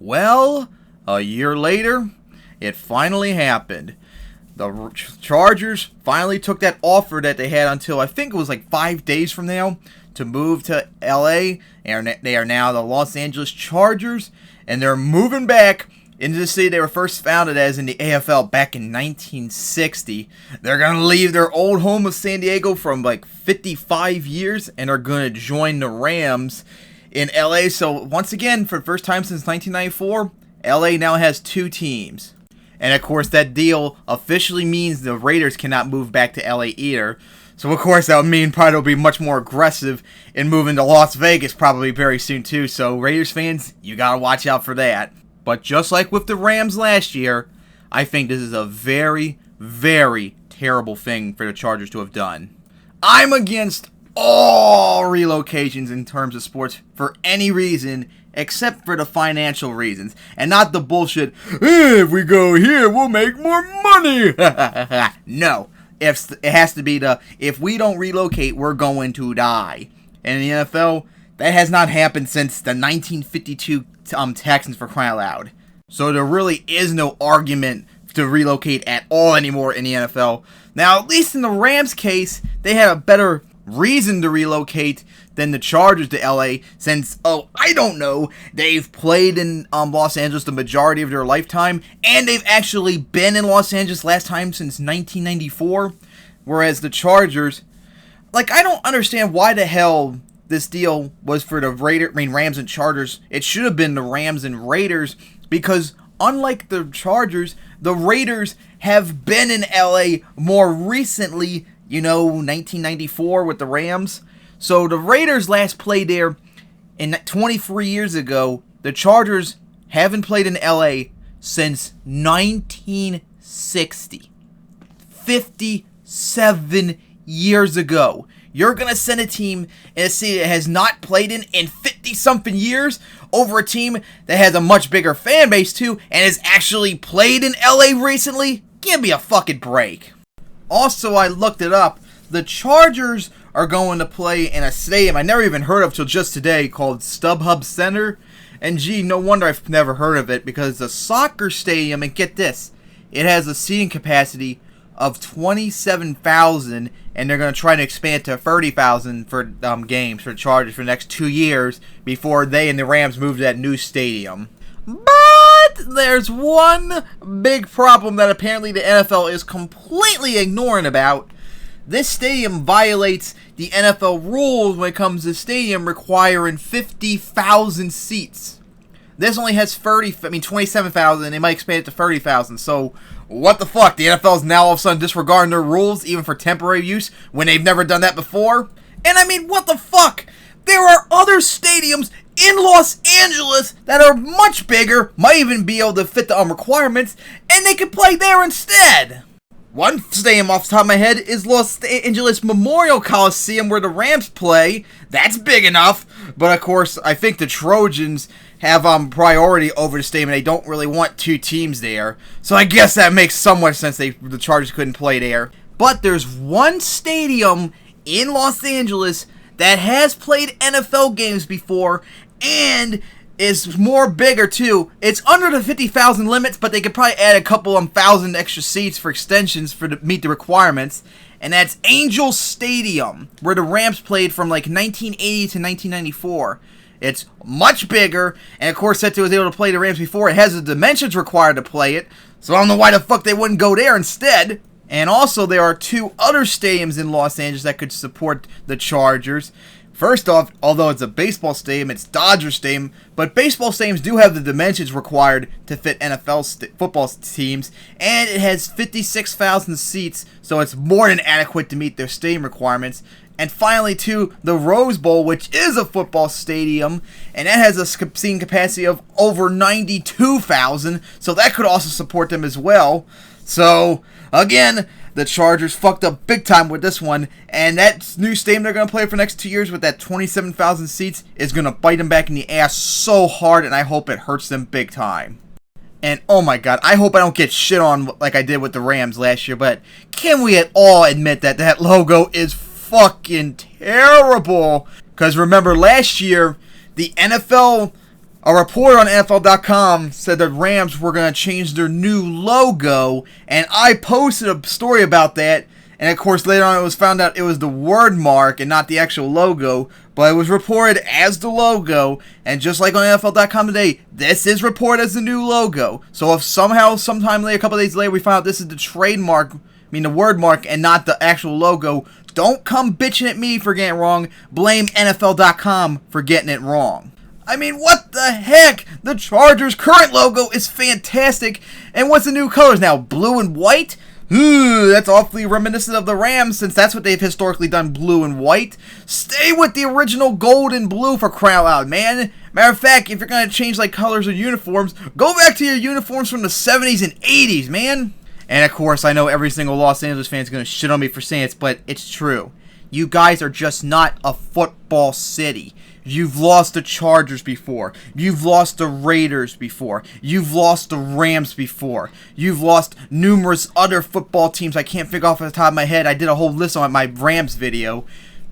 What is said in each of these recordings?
Well, a year later, it finally happened. The Chargers finally took that offer that they had until I think it was like 5 days from now to move to LA. They are now the Los Angeles Chargers, and they're moving back into the city they were first founded as in the AFL back in 1960. They're going to leave their old home of San Diego from like 55 years, and are going to join the Rams in LA. So once again, for the first time since 1994, LA now has two teams. And of course, that deal officially means the Raiders cannot move back to LA either. So of course, that would mean probably they'll be much more aggressive in moving to Las Vegas probably very soon too. So Raiders fans, you gotta watch out for that. But just like with the Rams last year, I think this is a very, very terrible thing for the Chargers to have done. I'm against all relocations in terms of sports for any reason except for the financial reasons, and not the bullshit, if we go here, we'll make more money. No, it has to be if we don't relocate, we're going to die. And in the NFL, that has not happened since the 1952 Texans, for crying out loud. So there really is no argument to relocate at all anymore in the NFL. Now, at least in the Rams case, they had a better reason to relocate than the Chargers to LA, since, I don't know, they've played in Los Angeles the majority of their lifetime, and they've actually been in Los Angeles last time since 1994, whereas the Chargers, I don't understand why the hell this deal was for the Rams and Chargers. It should have been the Rams and Raiders, because unlike the Chargers, the Raiders have been in LA more recently, 1994 with the Rams. So the Raiders last played there in 23 years ago. The Chargers haven't played in LA since 1960. 57 years ago. You're going to send a team in a city that has not played in 50-something years over a team that has a much bigger fan base too and has actually played in LA recently? Give me a fucking break. Also, I looked it up. The Chargers are going to play in a stadium I never even heard of till just today called StubHub Center. And gee, no wonder I've never heard of it, because it's a soccer stadium, and get this, it has a seating capacity of 27,000, and they're going to try to expand to 30,000 for games for the Chargers for the next 2 years before they and the Rams move to that new stadium. But there's one big problem that apparently the NFL is completely ignoring about. This stadium violates the NFL rules when it comes to stadium requiring 50,000 seats. This only has 27,000. They might expand it to 30,000. So, what the fuck? The NFL is now all of a sudden disregarding their rules, even for temporary use, when they've never done that before? And I mean, what the fuck? There are other stadiums in Los Angeles that are much bigger, might even be able to fit the requirements, and they could play there instead. One stadium off the top of my head is Los Angeles Memorial Coliseum, where the Rams play. That's big enough. But of course, I think the Trojans have priority over the stadium. They don't really want two teams there. So I guess that makes somewhat sense the Chargers couldn't play there. But there's one stadium in Los Angeles that has played NFL games before and is bigger too. It's under the 50,000 limits, but they could probably add a couple thousand extra seats for extensions to meet the requirements. And that's Angel Stadium, where the Rams played from 1980 to 1994. It's much bigger, and of course, since it was able to play the Rams before, it has the dimensions required to play it. So I don't know why the fuck they wouldn't go there instead. And also, there are two other stadiums in Los Angeles that could support the Chargers. First off, although it's a baseball stadium, it's Dodger Stadium, but baseball stadiums do have the dimensions required to fit NFL football teams, and it has 56,000 seats, so it's more than adequate to meet their stadium requirements. And finally, too, the Rose Bowl, which is a football stadium, and that has a seating capacity of over 92,000, so that could also support them as well. So, again, the Chargers fucked up big time with this one, and that new stadium they're going to play for the next 2 years with that 27,000 seats is going to bite them back in the ass so hard, and I hope it hurts them big time. And oh my god, I hope I don't get shit on like I did with the Rams last year, but can we at all admit that that logo is fucking terrible? Because remember last year, the NFL A report on NFL.com said the Rams were going to change their new logo, and I posted a story about that. And of course, later on, it was found out it was the word mark and not the actual logo, but it was reported as the logo. And just like on NFL.com today, this is reported as the new logo. So if somehow, sometime later, a couple days later, we find out this is the trademark, the word mark, and not the actual logo, don't come bitching at me for getting it wrong. Blame NFL.com for getting it wrong. I mean, what the heck? The Chargers' current logo is fantastic. And what's the new colors now? Blue and white? That's awfully reminiscent of the Rams, since that's what they've historically done, blue and white. Stay with the original gold and blue, for crying out loud, man. Matter of fact, if you're going to change like colors of uniforms, go back to your uniforms from the 70s and 80s, man. And of course, I know every single Los Angeles fan is going to shit on me for saying it, but it's true. You guys are just not a football city. You've lost the Chargers before. You've lost the Raiders before. You've lost the Rams before. You've lost numerous other football teams I can't figure off the top of my head. I did a whole list on my Rams video.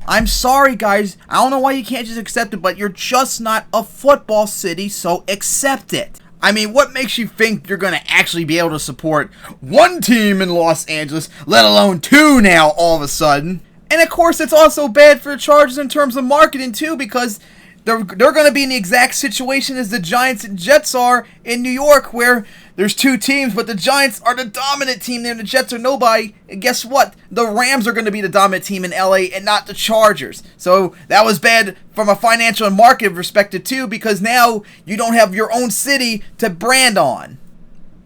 I'm sorry, guys. I don't know why you can't just accept it, but you're just not a football city, so accept it. I mean, what makes you think you're going to actually be able to support one team in Los Angeles, let alone two now all of a sudden? And of course, it's also bad for the Chargers in terms of marketing too, because they're going to be in the exact situation as the Giants and Jets are in New York, where there's two teams, but the Giants are the dominant team there and the Jets are nobody. And guess what? The Rams are going to be the dominant team in LA and not the Chargers. So that was bad from a financial and market perspective too, because now you don't have your own city to brand on.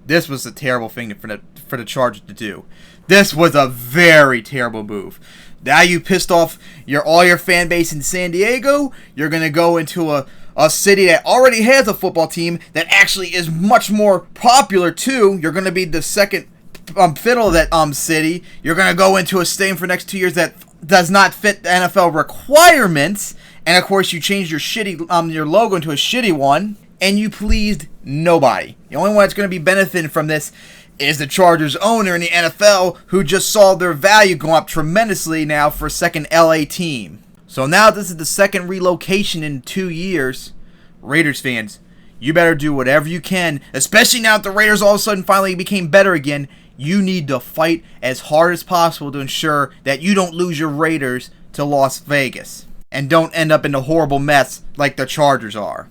This was a terrible thing for the Chargers to do. This was a very terrible move. Now you pissed off all your fan base in San Diego. You're going to go into a city that already has a football team that actually is much more popular too. You're going to be the second fiddle of that city. You're going to go into a stadium for the next 2 years that does not fit the NFL requirements. And of course, you changed your your logo into a shitty one, and you pleased nobody. The only one that's going to be benefiting from this is the Chargers owner in the NFL, who just saw their value go up tremendously now for a second LA team. So now this is the second relocation in 2 years. Raiders fans, you better do whatever you can, especially now that the Raiders all of a sudden finally became better again. You need to fight as hard as possible to ensure that you don't lose your Raiders to Las Vegas and don't end up in a horrible mess like the Chargers are.